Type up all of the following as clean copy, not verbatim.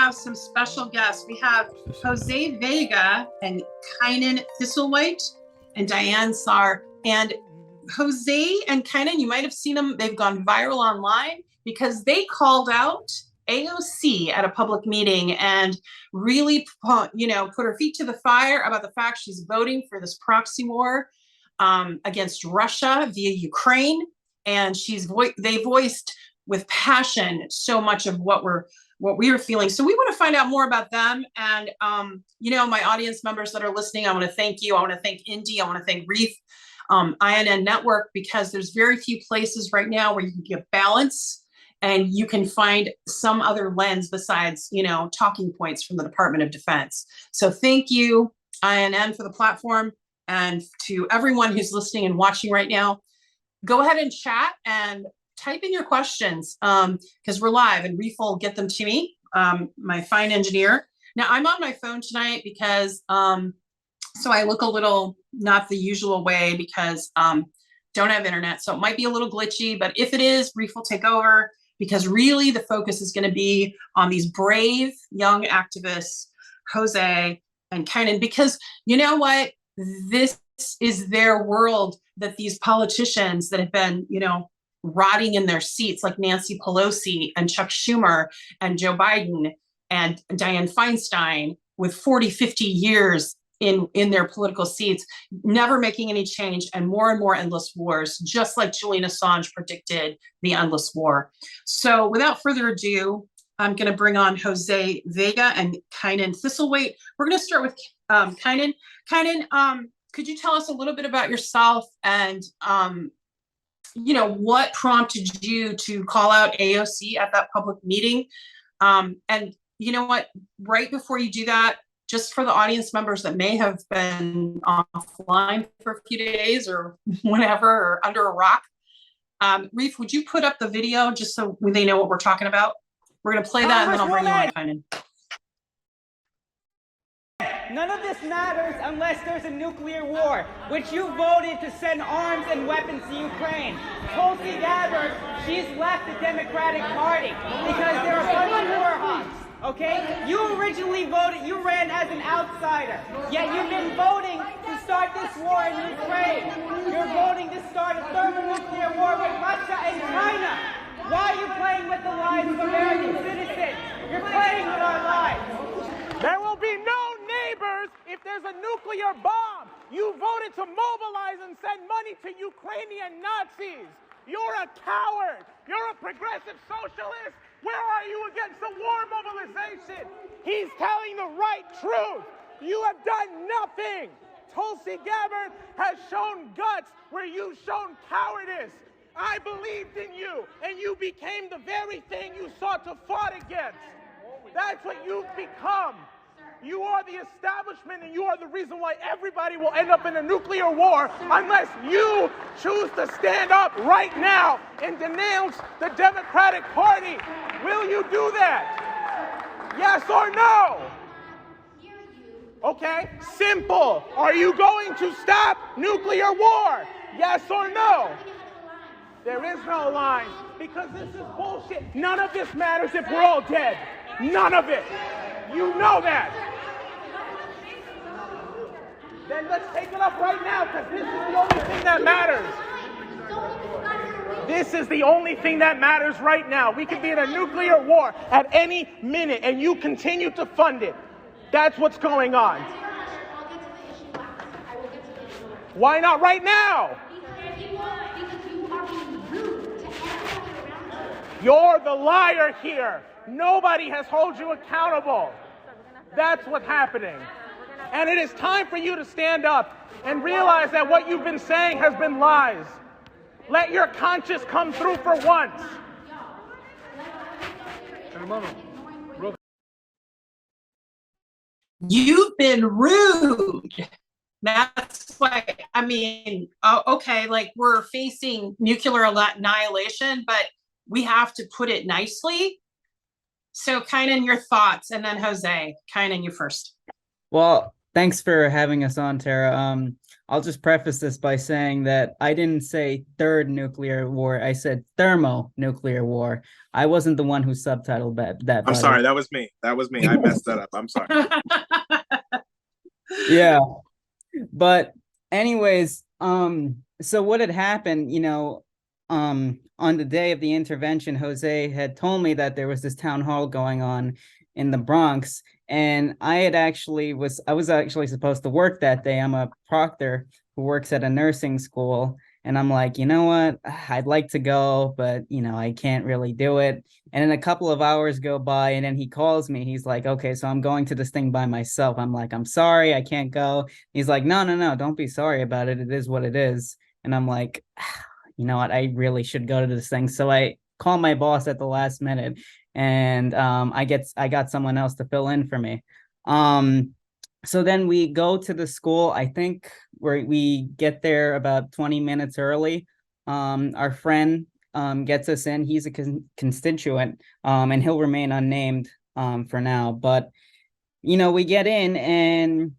have some special guests. We have Jose Vega and Kynan Thistlehwaite and Diane Sare. And Jose and Kynan, you might have seen them. They've gone viral online because they called out AOC at a public meeting and really, put her feet to the fire about the fact she's voting for this proxy war against Russia via Ukraine. And they voiced with passion so much of what we are feeling. So we want to find out more about them. And, my audience members that are listening, I want to thank you. I want to thank Indy. I want to thank Reade, INN Network, because there's very few places right now where you can get balance and you can find some other lens besides, talking points from the Department of Defense. So thank you, INN, for the platform. And to everyone who's listening and watching right now, go ahead and chat and type in your questions because we're live and Reade will get them to me, my fine engineer. Now I'm on my phone tonight because so I look a little not the usual way because don't have internet. So it might be a little glitchy, but if it is, Reade will take over because really the focus is going to be on these brave young activists, Jose and Kynan, because you know what? This is their world that these politicians that have been, rotting in their seats like Nancy Pelosi and Chuck Schumer and Joe Biden and Diane Feinstein with 40, 50 years in their political seats, never making any change and more endless wars, just like Julian Assange predicted the endless war. So without further ado, I'm going to bring on Jose Vega and Kynan Thistlehwaite. We're going to start with Kynan. Kynan, could you tell us a little bit about yourself and what prompted you to call out AOC at that public meeting? And you know what, right before you do that, just for the audience members that may have been offline for a few days or whatever, or under a rock, Reade, would you put up the video just so they know what we're talking about? We're going to play that and then I'll bring you on, Kynan. None of this matters unless there's a nuclear war, which you voted to send arms and weapons to Ukraine. Tulsi Gabbard, she's left the Democratic Party because they're a bunch of war hawks, okay? You originally voted, you ran as an outsider, yet you've been voting to start this war in Ukraine. You're voting to start a thermonuclear war with Russia and China. Why are you playing with the lives of American citizens? You're playing with our lives. There will be no neighbors if there's a nuclear bomb. You voted to mobilize and send money to Ukrainian Nazis. You're a coward. You're a progressive socialist. Where are you against the war mobilization? He's telling the right truth. You have done nothing. Tulsi Gabbard has shown guts where you've shown cowardice. I believed in you, and you became the very thing you sought to fight against. That's what you've become. You are the establishment, and you are the reason why everybody will end up in a nuclear war unless you choose to stand up right now and denounce the Democratic Party. Will you do that? Yes or no? Okay, simple. Are you going to stop nuclear war? Yes or no? There is no line because this is bullshit. None of this matters if we're all dead. None of it. You know that. Then let's take it up right now because this is the only thing that matters. This is the only thing that matters right now. We could be in a nuclear war at any minute and you continue to fund it. That's what's going on. Why not right now? You're the liar here. Nobody has held you accountable. That's what's happening. And it is time for you to stand up and realize that what you've been saying has been lies. Let your conscience come through for once. You've been rude. That's why, okay, like we're facing nuclear annihilation, but we have to put it nicely. So Kynan, your thoughts, and then Jose. Kynan, you first. Well, thanks for having us on, Tara. I'll just preface this by saying that I didn't say third nuclear war. I said thermonuclear war. I wasn't the one who subtitled that. I'm sorry, that was me. I messed that up. I'm sorry. Yeah. But anyways, so what had happened, on the day of the intervention, Jose had told me that there was this town hall going on in the Bronx, and I was actually supposed to work that day. I'm a proctor who works at a nursing school, and I'm like, you know what? I'd like to go, but I can't really do it. And then a couple of hours go by, and then he calls me. He's like, okay, so I'm going to this thing by myself. I'm like, I'm sorry, I can't go. He's like, no, don't be sorry about it. It is what it is. And I'm like, you know what? I really should go to this thing. So I call my boss at the last minute, and I got someone else to fill in for me. So then we go to the school. I think we get there about 20 minutes early. Our friend gets us in. He's a constituent, and he'll remain unnamed for now. But we get in, and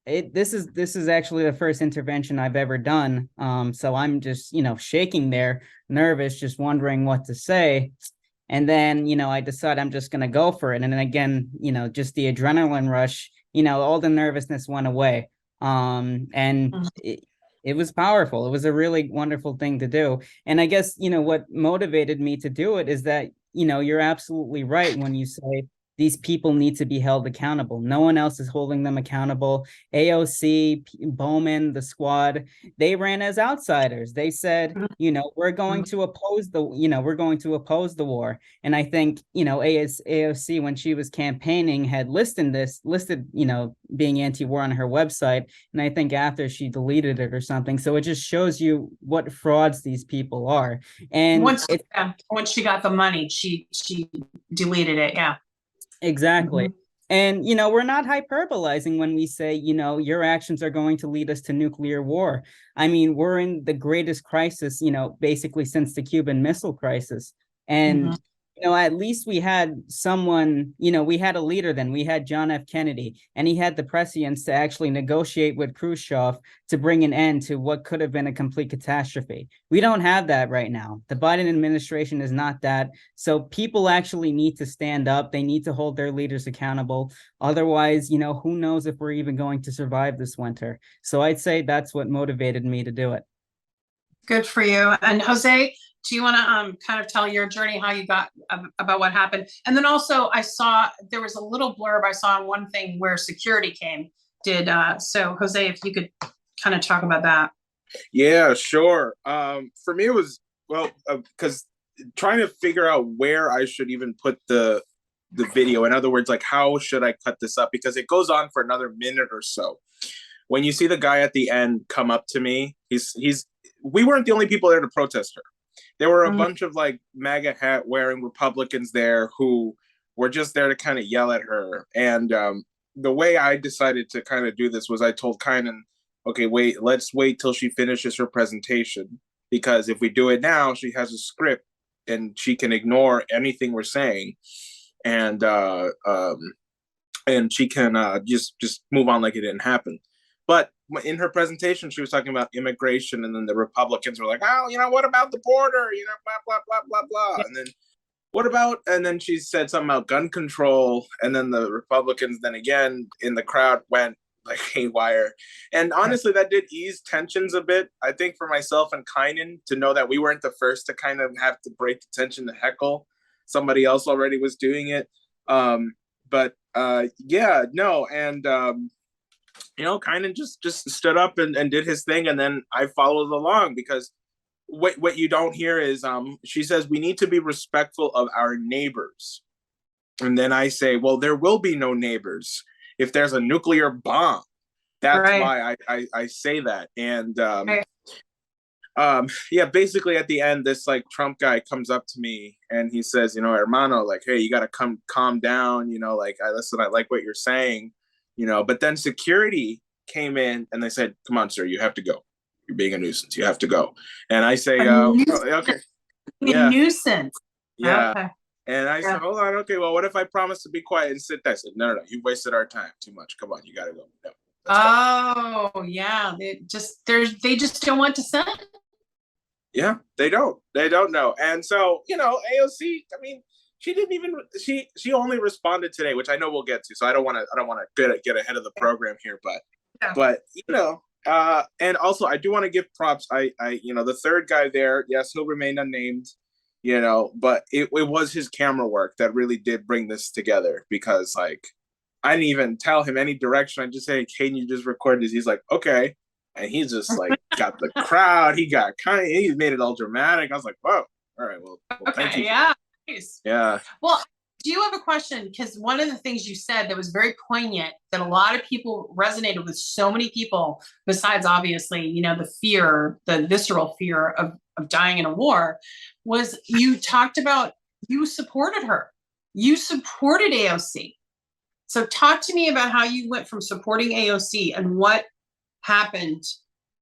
this is actually the first intervention I've ever done. So I'm just shaking there, nervous, just wondering what to say. And then I decide I'm just gonna go for it. And then again, just the adrenaline rush, all the nervousness went away. And it was powerful. It was a really wonderful thing to do. And I guess, what motivated me to do it is that, you're absolutely right when you say these people need to be held accountable. No one else is holding them accountable. AOC, Bowman, the squad, they ran as outsiders. They said, we're going to oppose the war. And I think, AOC, when she was campaigning, had listed, being anti-war on her website. And I think after she deleted it or something. So it just shows you what frauds these people are. And once she got the money, she deleted it. Yeah. Exactly. And, we're not hyperbolizing when we say, your actions are going to lead us to nuclear war. I mean, we're in the greatest crisis, basically since the Cuban Missile Crisis. And, at least we had someone, we had a leader then. We had John F. Kennedy, and he had the prescience to actually negotiate with Khrushchev to bring an end to what could have been a complete catastrophe. We don't have that right now. The Biden administration is not that. So people actually need to stand up. They need to hold their leaders accountable. Otherwise, who knows if we're even going to survive this winter. So I'd say that's what motivated me to do it. Good for you. And Jose, do you want to kind of tell your journey, how you got about what happened? And then also I saw there was a little blurb I saw on one thing where security so Jose, if you could kind of talk about that. Yeah, sure. For me, it was, because trying to figure out where I should even put the video. In other words, like, how should I cut this up? Because it goes on for another minute or so. When you see the guy at the end come up to me, we weren't the only people there to protest her. There were a bunch of like MAGA hat wearing Republicans there who were just there to kind of yell at her. And the way I decided to kind of do this was I told Kynan, okay, let's wait till she finishes her presentation, because if we do it now, she has a script and she can ignore anything we're saying, and she can just move on like it didn't happen. But in her presentation, she was talking about immigration, and then the Republicans were like, oh, what about the border? Blah, blah, blah, blah, blah. And then and then she said something about gun control. And then the Republicans then again in the crowd went like haywire. And honestly, that did ease tensions a bit. I think for myself and Kynan to know that we weren't the first to kind of have to break the tension to heckle. Somebody else already was doing it. Kynan just stood up and did his thing, and then I followed along, because what you don't hear is she says we need to be respectful of our neighbors, and then I say, well, there will be no neighbors if there's a nuclear bomb. That's right. Why I say that. And basically at the end, this like Trump guy comes up to me and he says, hermano, like, hey, you gotta calm down, like, I like what you're saying. But then security came in and they said, come on, sir, you have to go. You're being a nuisance. You have to go. And I say, okay. A nuisance. Yeah. Okay. And I said, hold on. Okay, well, what if I promise to be quiet and sit there? I said, no, you've wasted our time too much. Come on, you got to go. No. Oh, yeah. They just don't want to send. Yeah, they don't. They don't know. And so, AOC, I mean, she didn't even she only responded today, which I know we'll get to. So I don't want to get ahead of the program here, but Yeah. but and also I do want to give props. The third guy there, yes, he'll remain unnamed, but it was his camera work that really did bring this together, because like I didn't even tell him any direction. I just said, "Can you just record this?" He's like, "Okay." And he's just like got the crowd. He made it all dramatic. I was like, "Whoa, all right, well thank Okay, you." yeah. Nice. Yeah. Well, do you have a question? Because one of the things you said that was very poignant, that a lot of people resonated with, so many people, besides obviously, the fear, the visceral fear of dying in a war, was you talked about you supported her. You supported AOC. So talk to me about how you went from supporting AOC and what happened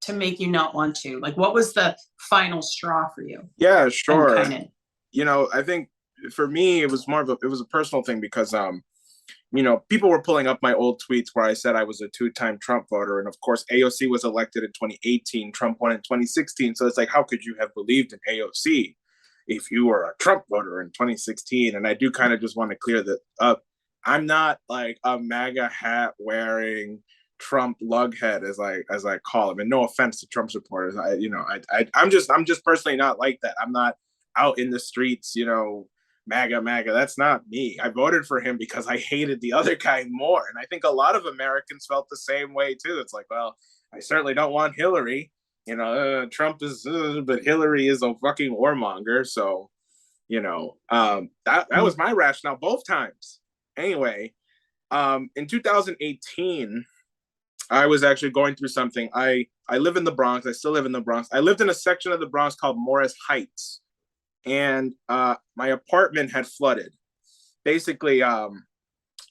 to make you not want to. Like, what was the final straw for you? Yeah, sure. I think for me it was a personal thing, because people were pulling up my old tweets where I said I was a 2-time Trump voter, and of course AOC was elected in 2018, Trump won in 2016. So it's like, how could you have believed in AOC if you were a Trump voter in 2016? And I do kind of just want to clear that up. I'm not like a MAGA hat wearing Trump lughead, as I call him. And no offense to Trump supporters, I'm just personally not like that. I'm not out in the streets, MAGA. That's not me. I voted for him because I hated the other guy more, and I think a lot of Americans felt the same way too. It's like, well, I certainly don't want Hillary. Trump is, but Hillary is a fucking warmonger. So, that was my rationale both times. Anyway, in 2018, I was actually going through something. I live in the Bronx. I still live in the Bronx. I lived in a section of the Bronx called Morris Heights, and my apartment had flooded. Basically,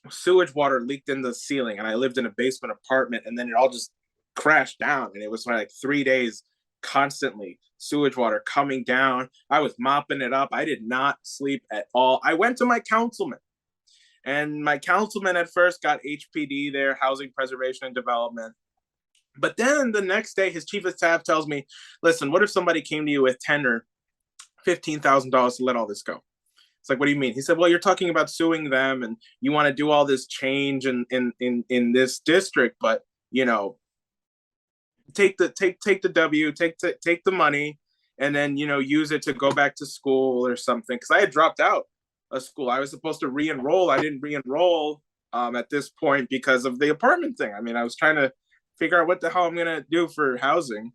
sewage water leaked in the ceiling, and I lived in a basement apartment, and then it all just crashed down, and it was like 3 days constantly sewage water coming down. I was mopping it up. I did not sleep at all. I went to my councilman. And my councilman at first got HPD there, Housing Preservation and Development. But then the next day, his chief of staff tells me, listen, what if somebody came to you with $10,000 or $15,000 to let all this go? It's like, what do you mean? He said, well, you're talking about suing them and you want to do all this change in this district, but, take the W, take the money, and then, use it to go back to school or something. Because I had dropped out a school. I was supposed to re-enroll. I didn't re-enroll at this point because of the apartment thing. I mean, I was trying to figure out what the hell I'm gonna do for housing,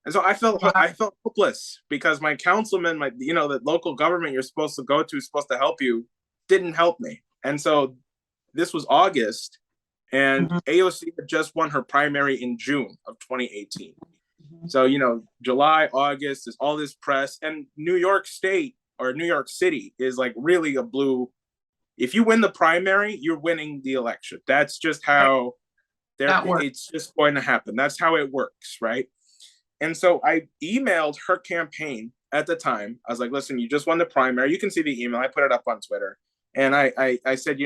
and so I felt hopeless because my councilman, the local government you're supposed to go to, is supposed to help you, didn't help me. And so this was August, and AOC had just won her primary in June of 2018. So July, August is all this press, and New York State or New York City is like really a blue. If you win the primary, you're winning the election. That's just how it's just going to happen. That's how it works, right? And so I emailed her campaign at the time. I was like, listen, you just won the primary. You can see the email. I put it up on Twitter. And I said,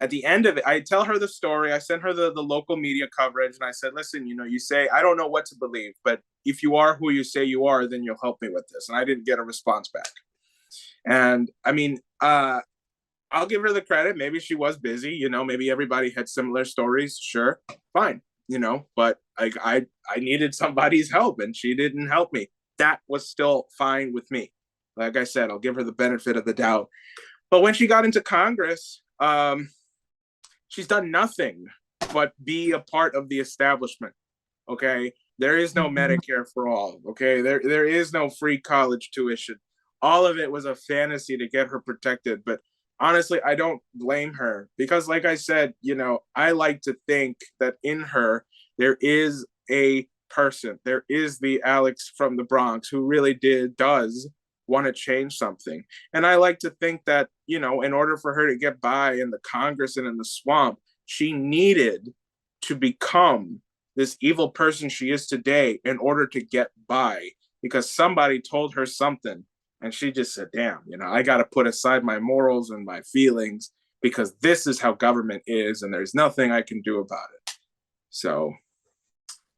at the end of it, I tell her the story. I sent her the local media coverage. And I said, listen, you say, I don't know what to believe, but if you are who you say you are, then you'll help me with this. And I didn't get a response back. And I mean, I'll give her the credit. Maybe she was busy, maybe everybody had similar stories. Sure, fine, but I needed somebody's help and she didn't help me. That was still fine with me. Like I said, I'll give her the benefit of the doubt. But when she got into Congress, she's done nothing but be a part of the establishment. Okay. There is no Medicare for all. Okay. There is no free college tuition. All of it was a fantasy to get her protected. But honestly, I don't blame her because, like I said, I like to think that in her, there is a person. There is the Alex from the Bronx who really does want to change something. And I like to think that, in order for her to get by in the Congress and in the swamp, she needed to become this evil person she is today in order to get by, because somebody told her something. And she just said, damn, I got to put aside my morals and my feelings because this is how government is and there's nothing I can do about it. So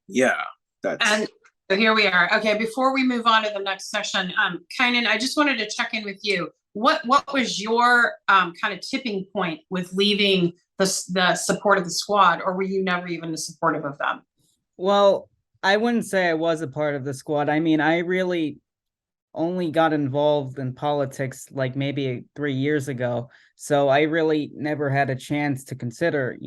yeah, that's. And so here we are. Okay, before we move on to the next session, Kynan, I just wanted to check in with you. What was your kind of tipping point with leaving the support of the squad, or were you never even supportive of them? Well, I wouldn't say I was a part of the squad. I mean, I really only got involved in politics like maybe 3 years ago. So I really never had a chance to consider,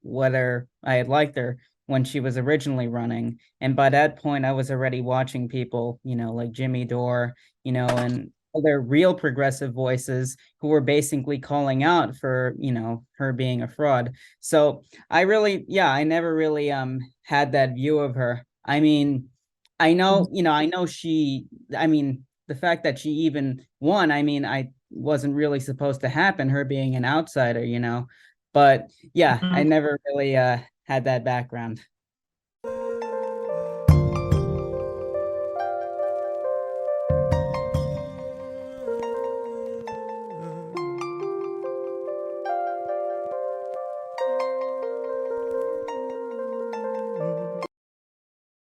whether I had liked her when she was originally running. And by that point, I was already watching people, like Jimmy Dore, and other real progressive voices who were basically calling out for, her being a fraud. So I never really had that view of her. I mean, I know the fact that she even won, I wasn't really supposed to happen, her being an outsider, but yeah, I never really had that background.